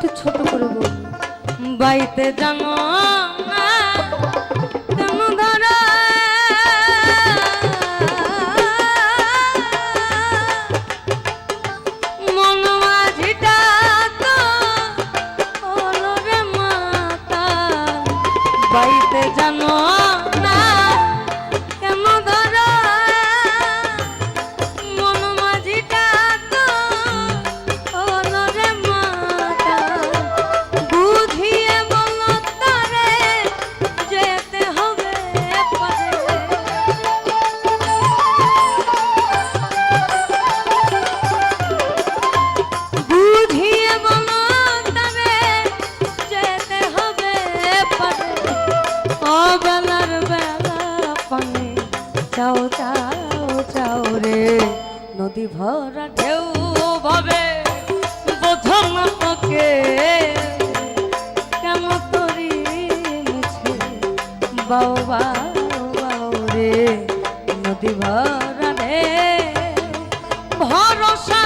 একটু ছোট করে বল। বাইতে জানো না কেন ধরা মন মাঝিটা তো হলো রে মাতা। বাইতে জানো না কেন ধরা মন মাঝিটা তো হলো রে মাতা। বুঝিয়ে বলো তারে যেতে হবে পারে। বুঝিয়ে বলো তারে যেতে হবে পারে। অবেলার বেলা পানে চাও চাও চাও রে নদী ভরা ঢেউ ভাবে বোঝো না তোকে কেন তোরি মুছে বাও বাও বাও রে নদী ভরা ঢেউ ভরসা